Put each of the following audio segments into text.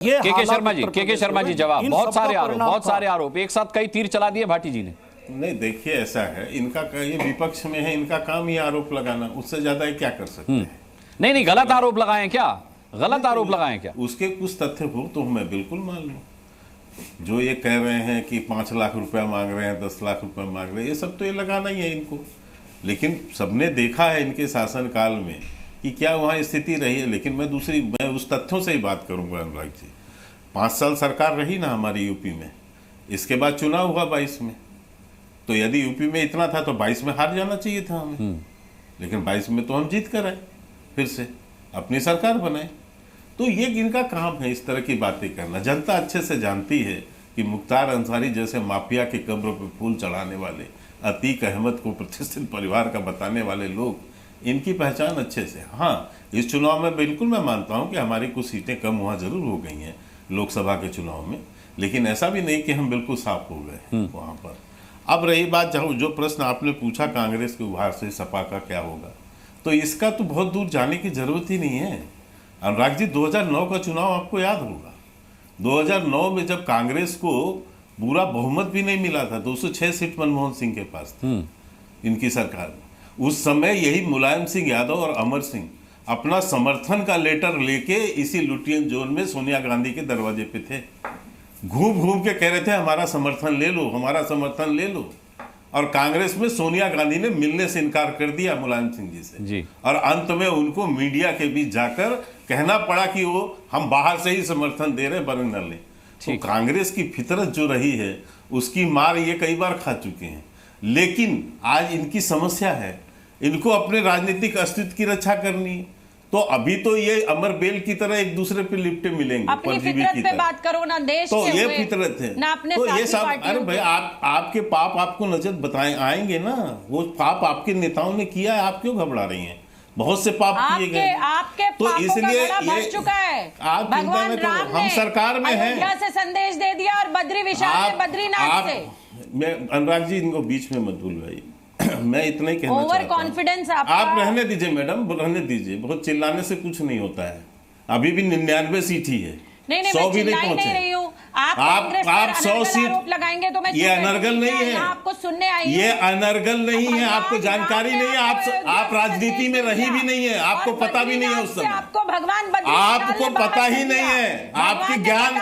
के शर्मा जी जवाब। बहुत सारे आरोप एक साथ कई तीर चला दिए भाटी जी ने। नहीं, देखिए ऐसा है, इनका ये विपक्ष में है, इनका काम ये आरोप लगाना, उससे ज्यादा ये क्या कर सकते हैं। नहीं, गलत आरोप लगाए क्या? गलत आरोप लगाए क्या? उसके कुछ तथ्य हो तो मैं बिल्कुल मान लूं। जो ये कह रहे हैं कि 5 लाख रुपया मांग रहे हैं, 10 लाख रुपया मांग रहे हैं, ये सब तो ये लगाना ही है इनको। लेकिन सबने देखा है इनके शासनकाल में कि क्या वहाँ स्थिति रही है। लेकिन मैं उस तथ्यों से ही बात करूंगा अनुराग जी। 5 साल सरकार रही ना हमारी यूपी में, इसके बाद चुनाव हुआ 22 में। तो यदि यूपी में इतना था तो 22 में हार जाना चाहिए था हमें, लेकिन 22 में तो हम जीत कर आए, फिर से अपनी सरकार बनाए। तो ये इनका काम है इस तरह की बातें करना। जनता अच्छे से जानती है कि मुख्तार अंसारी जैसे माफिया के कब्र पर फूल चढ़ाने वाले, अतीक अहमद को प्रतिष्ठित परिवार का बताने वाले लोग, इनकी पहचान अच्छे से। हाँ, इस चुनाव में बिल्कुल मैं मानता हूं कि हमारी कुछ सीटें कम वहाँ जरूर हो गई हैं लोकसभा के चुनाव में, लेकिन ऐसा भी नहीं कि हम बिल्कुल साफ हो गए वहाँ पर। अब रही बात जो प्रश्न आपने पूछा कांग्रेस के उभार से सपा का क्या होगा, तो इसका तो बहुत दूर जाने की जरूरत ही नहीं है अनुराग जी। 2009 का चुनाव आपको याद होगा। 2009 में जब कांग्रेस को पूरा बहुमत भी नहीं मिला था, 206 सीट मनमोहन सिंह के पास थी इनकी सरकार में। उस समय यही मुलायम सिंह यादव और अमर सिंह अपना समर्थन का लेटर लेके इसी लुटियन जोन में सोनिया गांधी के दरवाजे पे थे, घूम घूम के कह रहे थे हमारा समर्थन ले लो, हमारा समर्थन ले लो। और कांग्रेस में सोनिया गांधी ने मिलने से इनकार कर दिया मुलायम सिंह जी से जी। और अंत में उनको मीडिया के बीच जाकर कहना पड़ा कि वो हम बाहर से ही समर्थन दे रहे, बरन न ले। तो कांग्रेस की फितरत जो रही है उसकी मार ये कई बार खा चुके हैं। लेकिन आज इनकी समस्या है, इनको अपने राजनीतिक अस्तित्व की रक्षा करनी है। तो अभी तो ये अमर बेल की तरह एक दूसरे पे लिपटे मिलेंगे, अपनी फितरत पे बात करो ना, देश तो के ये फितरत है ना अपने तो ये सब। अरे भाई, आपके पाप आपको नजर बताएं आएंगे ना, वो पाप आपके नेताओं ने किया है, आप क्यों घबरा रही हैं? बहुत से पाप किए गए, आपके तो इसलिए ये चुका है। आप भगवान राम हम सरकार में हैं, अयोध्या से संदेश दे दिया और बद्री विशाल ने बद्रीनाथ से। मैं अनुराग जी इनको बीच में मत भूलिए, मैं इतना ही कहना चाहता हूं। ओवर कॉन्फिडेंस आप रहने दीजिए मैडम, रहने दीजिए, बहुत चिल्लाने से कुछ नहीं होता है। अभी भी 99 सीट ही है, 100 भी नहीं पहुंचे। आप 100 सीट लगाएंगे तो मैं ये अनर्गल नहीं है, आपको सुनने आई, ये अनर्गल नहीं है, आपको जानकारी नहीं है, आप राजनीति में रही भी नहीं है, आपको पता भी नहीं है उस समय, आपको भगवान आपको पता ही नहीं है, आपकी ज्ञान,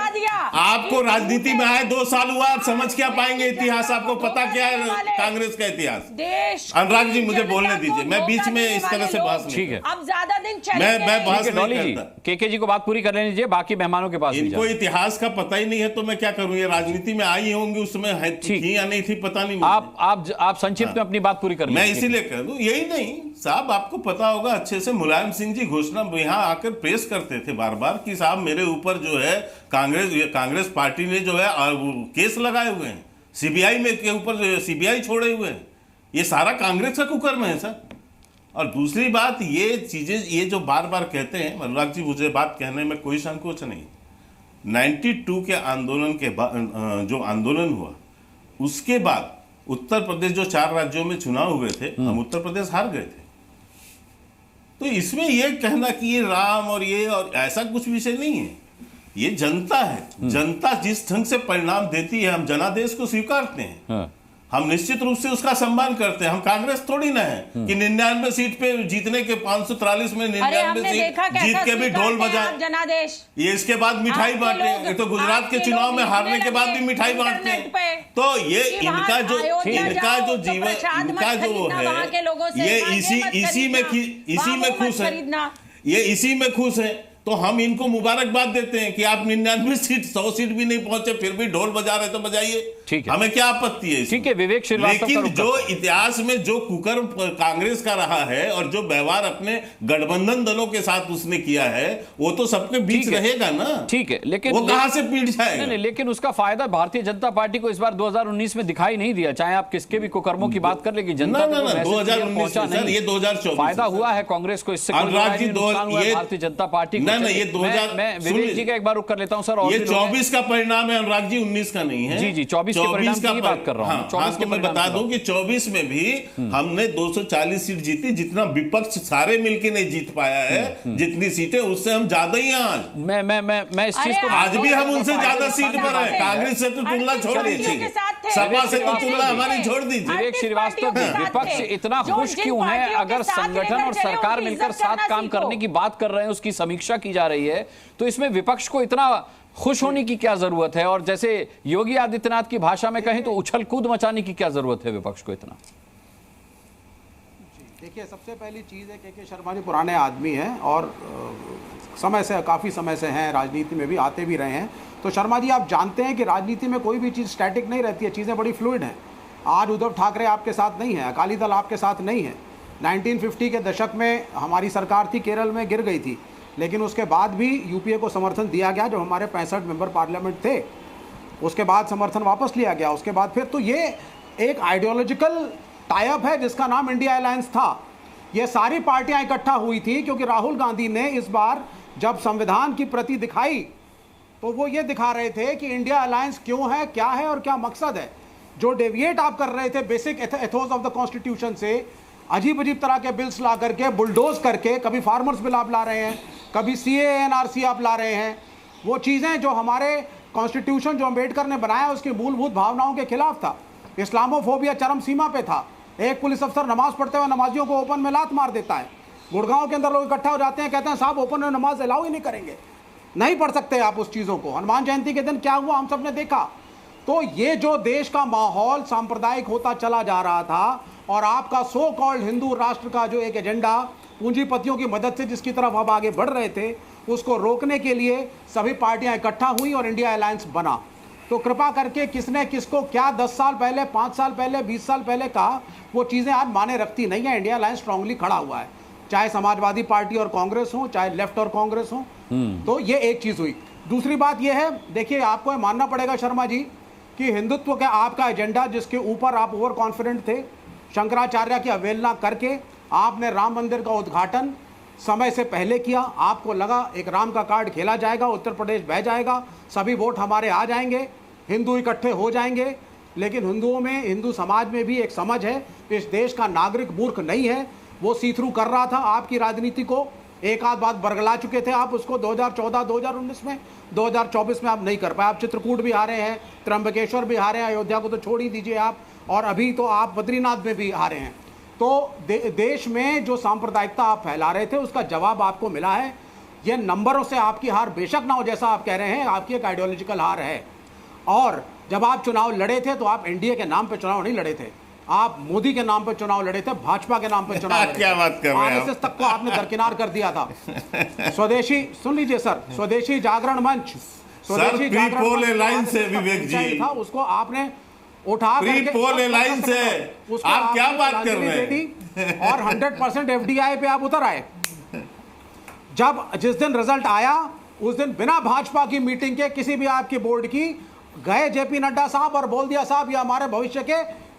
आपको राजनीति में आए 2 साल हुआ, आप समझ क्या पाएंगे इतिहास? आपको पता क्या है कांग्रेस का इतिहास? अनुराग जी मुझे बोलने दीजिए, मैं बीच में इस तरह से बहस नहीं है। अब ज्यादा दिन मैं बहस नहीं करता। केके जी को बात पूरी करने दीजिए, बाकी मेहमानों के पास इनको इतिहास का पता ही नहीं है तो मैं क्या करूं? ये राजनीति में आई होंगी, उसमें थी या नहीं थी पता नहीं। आप संक्षिप्त में अपनी बात पूरी कर मैं इसीलिए कह दूं, यही नहीं साहब, आपको पता होगा अच्छे से, मुलायम सिंह जी घोषणा यहाँ आकर प्रेस करते थे बार बार कि साहब मेरे ऊपर जो है कांग्रेस पार्टी ने जो है केस लगाए हुए हैं, सीबीआई में के ऊपर सीबीआई छोड़े हुए हैं। ये सारा कांग्रेस का कुकर्म है सर। और दूसरी बात, ये चीजें ये जो बार बार कहते हैं, अनुराग जी मुझे बात कहने में कोई संकोच नहीं। 92 के आंदोलन के बाद जो आंदोलन हुआ, उसके बाद उत्तर प्रदेश जो 4 राज्यों में चुनाव हुए थे, हम उत्तर प्रदेश हार गए थे। तो इसमें यह कहना कि ये राम और ये और ऐसा कुछ विषय नहीं है, ये जनता है। जनता जिस ढंग से परिणाम देती है, हम जनादेश को स्वीकारते हैं, हम निश्चित रूप से उसका सम्मान करते हैं। हम कांग्रेस थोड़ी ना है कि 99 सीट पे जीतने के 543 में 99 सीट जीत के भी ढोल बजाए जनादेश। ये इसके बाद मिठाई बांटे, तो गुजरात के चुनाव में हारने के बाद भी मिठाई बांटते हैं। तो ये इनका जो जीवन, इनका जो है, ये इसी में खुश है, ये इसी में खुश है। तो हम इनको मुबारकबाद देते हैं कि आप 99 सीट 100 सीट भी नहीं पहुंचे, फिर भी ढोल बजा रहे तो बजाइए, हमें क्या आपत्ति है? ठीक है विवेक श्रीवास्तव। लेकिन जो इतिहास में जो कुकर्म कांग्रेस का रहा है और जो व्यवहार अपने गठबंधन दलों के साथ उसने किया है, वो तो सबके बीच रहेगा ना। ठीक है, लेकिन वो कहां से पीट जाएगा? नहीं, लेकिन उसका फायदा भारतीय जनता पार्टी को इस बार 2019 में दिखाई नहीं दिया, चाहे आप किसके भी कुकर्मों की बात कर, लेकिन जनता 2019 ये 2024 फायदा हुआ है कांग्रेस को इससे, भारतीय जनता पार्टी को। ये 2000 मैं विवेक जी का एक बार रुक कर लेता हूं सर। ये 24 का परिणाम है अनुराग जी, 19 का नहीं है। जी 24 के परिणाम 24 का की बात कर रहा हूँ। 24 तो मैं बता दूं कि 24 में भी हमने 240 सीट जीती, जितना विपक्ष सारे मिलके नहीं जीत पाया है, जितनी सीटें उससे हम ज्यादा ही हैं आज। मैं इस चीज को आज भी हम उनसे ज्यादा सीट पर है। कांग्रेस से तो तुलना छोड़ दीजिए, सपा से तो तुलना हमारी छोड़ दीजिए। विवेक श्रीवास्तव, विपक्ष इतना खुश क्यों है अगर संगठन और सरकार मिलकर साथ काम करने की बात कर रहे हैं, उसकी समीक्षा की जा रही है, तो इसमें विपक्ष को इतना खुश होने की क्या जरूरत है? और जैसे योगी आदित्यनाथ की भाषा में कहें तो उछल कूद मचाने की क्या जरूरत है विपक्ष को इतना? देखिए, सबसे पहली चीज़ है के शर्मा जी पुराने आदमी हैं और समय से, काफ़ी समय से हैं, राजनीति में भी आते भी रहे हैं। तो शर्मा जी, आप जानते हैं कि राजनीति में कोई भी चीज़ स्टैटिक नहीं रहती है, चीज़ें बड़ी फ्लूइड हैं। आज उद्धव ठाकरे आपके साथ नहीं है, अकाली दल आपके साथ नहीं है। 1950 के दशक में हमारी सरकार थी, केरल में गिर गई थी, लेकिन उसके बाद भी यूपीए को समर्थन दिया गया, जो हमारे 65 मेंबर पार्लियामेंट थे। उसके बाद समर्थन वापस लिया गया, उसके बाद फिर तो ये एक आइडियोलॉजिकल टाई अप है जिसका नाम इंडिया अलायंस था। ये सारी पार्टियां इकट्ठा हुई थी क्योंकि राहुल गांधी ने इस बार जब संविधान की प्रति दिखाई तो वो ये दिखा रहे थे कि इंडिया अलायंस क्यों है, क्या है और क्या मकसद है। जो डेविएट आप कर रहे थे basic Athos of the constitution से, अजीब अजीब तरह के बिल्स ला करके, बुलडोज करके, कभी फार्मर्स बिल आप ला रहे हैं, कभी CAA-NRC आप ला रहे हैं, वो चीज़ें जो हमारे कॉन्स्टिट्यूशन जो अम्बेडकर ने बनाया उसकी मूलभूत भावनाओं के खिलाफ था। इस्लामोफोबिया चरम सीमा पे था। एक पुलिस अफसर नमाज पढ़ते हुए नमाजियों को ओपन में लात मार देता है। गुड़गांव के अंदर लोग इकट्ठा हो जाते हैं, कहते हैं साहब ओपन में नमाज अलाउ ही नहीं करेंगे, नहीं पढ़ सकते आप उस चीज़ों को। हनुमान जयंती के दिन क्या हुआ हम सब ने देखा। तो ये जो देश का माहौल सांप्रदायिक होता चला जा रहा था और आपका सो कॉल्ड हिंदू राष्ट्र का जो एक एजेंडा पूंजीपतियों की मदद से जिसकी तरफ हम आगे बढ़ रहे थे, उसको रोकने के लिए सभी पार्टियां इकट्ठा हुई और इंडिया अलायंस बना। तो कृपा करके किसने किसको क्या 10 साल पहले, 5 साल पहले, 20 साल पहले कहा, वो चीज़ें आज माने रखती नहीं है। इंडिया अलायंस स्ट्रांगली खड़ा हुआ है, चाहे समाजवादी पार्टी और कांग्रेस हो, चाहे लेफ्ट और कांग्रेस हो। तो ये एक चीज़ हुई। दूसरी बात यह है, देखिए आपको मानना पड़ेगा शर्मा जी कि हिंदुत्व का आपका एजेंडा जिसके ऊपर आप ओवर कॉन्फिडेंट थे, शंकराचार्य की अवहेलना करके आपने राम मंदिर का उद्घाटन समय से पहले किया। आपको लगा एक राम का कार्ड खेला जाएगा, उत्तर प्रदेश बह जाएगा, सभी वोट हमारे आ जाएंगे, हिंदू इकट्ठे हो जाएंगे। लेकिन हिंदुओं में, हिंदू समाज में भी एक समझ है, इस देश का नागरिक मूर्ख नहीं है। वो सी थ्रू कर रहा था आपकी राजनीति को। एक आध बात बरगला चुके थे आप उसको 2014, 2019 में, 2024 में आप नहीं कर पाए। आप चित्रकूट भी हारे हैं, त्र्यंबकेश्वर भी हारे हैं, अयोध्या को तो छोड़ ही दीजिए आप, और अभी तो आप बद्रीनाथ में भी हारे हैं। तो देश में जो सांप्रदायिकता आप फैला रहे थे उसका जवाब आपको मिला है। ये नंबरों से आपकी हार बेशक ना हो जैसा आप कह रहे हैं, आपकी एक आइडियोलॉजिकल हार है। और जब आप चुनाव लड़े थे तो आप एनडीए के नाम पे चुनाव नहीं लड़े थे, आप मोदी के नाम पे चुनाव लड़े थे, भाजपा के नाम पे चुनाव लड़े थे। क्या बात कर रहे हैं आरएसएस तक को आपने दरकिनार कर दिया था। स्वदेशी, सुन लीजिए सर, स्वदेशी जागरण मंच, स्वदेशी पोल लाइन से विवेक जी था, उसको आपने उठा पोल लाइन से आप क्या बात कर रहे हैं? और 100% एफडीआई पे आप उतर आए। जब जिस दिन रिजल्ट आया उस दिन बिना भाजपा की मीटिंग के, किसी भी आपकी बोर्ड की, गए जेपी नड्डा साहब और बोल दिया साहब ये हमारे भविष्य के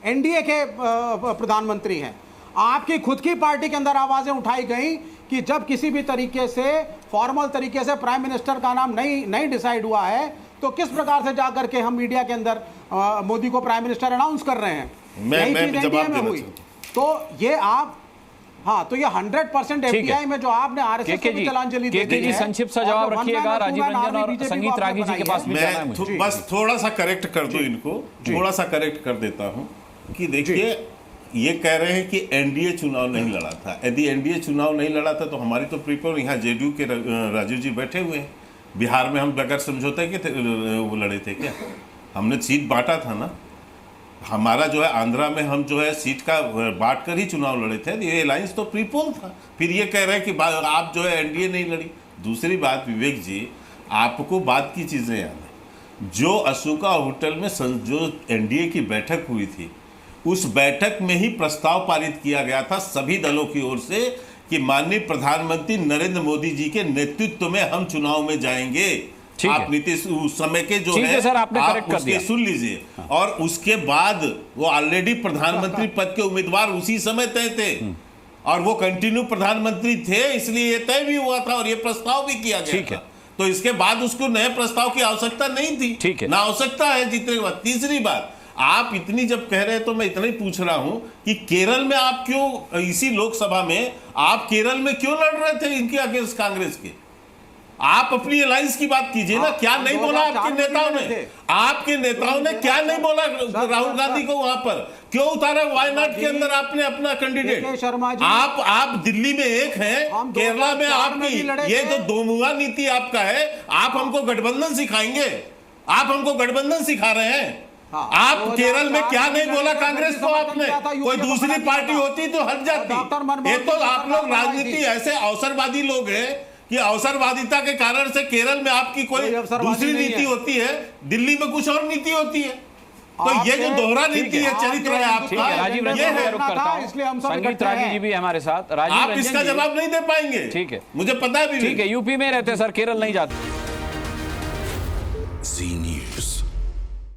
एनडीए के प्रधानमंत्री हैं। आपकी खुद की पार्टी के अंदर आवाजें उठाई गई कि जब किसी भी तरीके से फॉर्मल तरीके से प्राइम मिनिस्टर का नाम नहीं डिसाइड हुआ है तो किस प्रकार से जाकर के हम मीडिया के अंदर मोदी को प्राइम मिनिस्टर अनाउंस कर रहे हैं। मैं जवाब देना हुई तो ये आप, हाँ, तो ये 100% एफडीआई में जो आपने आरएसएस को तिलांजलि दी है। संक्षिप्त सा जवाब रखिएगा। राजीव रंजन और संगीत रागी जी के पास भी जाना है मुझे। बस थोड़ा सा करेक्ट कर दो इनको, थोड़ा सा करेक्ट कर देता हूं कि देखिए ये कह रहे हैं कि एनडीए चुनाव नहीं लड़ा था। यदि एनडीए चुनाव नहीं लड़ा था तो हमारी तो प्रीपोल, यहाँ जेडीयू के राजीव जी बैठे हुए हैं, बिहार में हम बगैर समझौते के वो लड़े थे क्या? हमने सीट बांटा था ना, हमारा जो है आंध्रा में हम जो है सीट का बांट कर ही चुनाव लड़े थे। ये अलायंस तो प्रीपोल था। फिर ये कह रहे हैं कि आप जो है एनडीए नहीं लड़ी। दूसरी बात विवेक जी, आपको बात की चीज़ें याद है, जो अशोका होटल में जो एनडीए की बैठक हुई थी, उस बैठक में ही प्रस्ताव पारित किया गया था सभी दलों की ओर से कि माननीय प्रधानमंत्री नरेंद्र मोदी जी के नेतृत्व में हम चुनाव में जाएंगे। आप नीतीश उस समय के जो है सर, आपने आप करेक्ट कर दिया। सुन लीजिए। और उसके बाद वो ऑलरेडी प्रधानमंत्री पद के उम्मीदवार उसी समय तय थे और वो कंटिन्यू प्रधानमंत्री थे, इसलिए ये तय भी हुआ था और ये प्रस्ताव भी किया गया था। तो इसके बाद उसको नए प्रस्ताव की आवश्यकता नहीं थी। ठीक है, ना आवश्यकता है जीतने के बाद। तीसरी बात, आप इतनी जब कह रहे हैं तो मैं इतना ही पूछ रहा हूं कि केरल में आप क्यों, इसी लोकसभा में आप केरल में क्यों लड़ रहे थे इनके अगेंस्ट कांग्रेस के? आप अपनी अलायंस की बात कीजिए ना। क्या नहीं बोला आपके नेताओं ने? आपके नेताओं ने क्या नहीं बोला राहुल गांधी को वहां पर? क्यों उतारा वायनाड के अंदर आपने अपना कैंडिडेट? शर्मा जी, आप दिल्ली में एक हैं, केरला में आपकी ये जो दोमुहा नीति आपका है, आप हमको गठबंधन सिखाएंगे? आप हमको गठबंधन सिखा रहे हैं? आप केरल में क्या नहीं बोला कांग्रेस को आपने? कोई दूसरी पार्टी होती तो हट जाती। ये तो आप लोग राजनीति ऐसे अवसरवादी लोग हैं कि अवसरवादिता के कारण से केरल में आपकी कोई दूसरी नीति होती है, दिल्ली में कुछ और नीति होती है। तो ये जो दोहरा नीति है, चरित्र है आपका, राजीव रंजन ये जी है। रुक करता हूं। इसलिए हम सब संगीत रागी जी भी हमारे साथ। राजीव आप रंजन इसका जी, जवाब नहीं दे पाएंगे। ठीक है, मुझे पता है भी। ठीक है, यूपी में रहते सर, केरल नहीं जाते।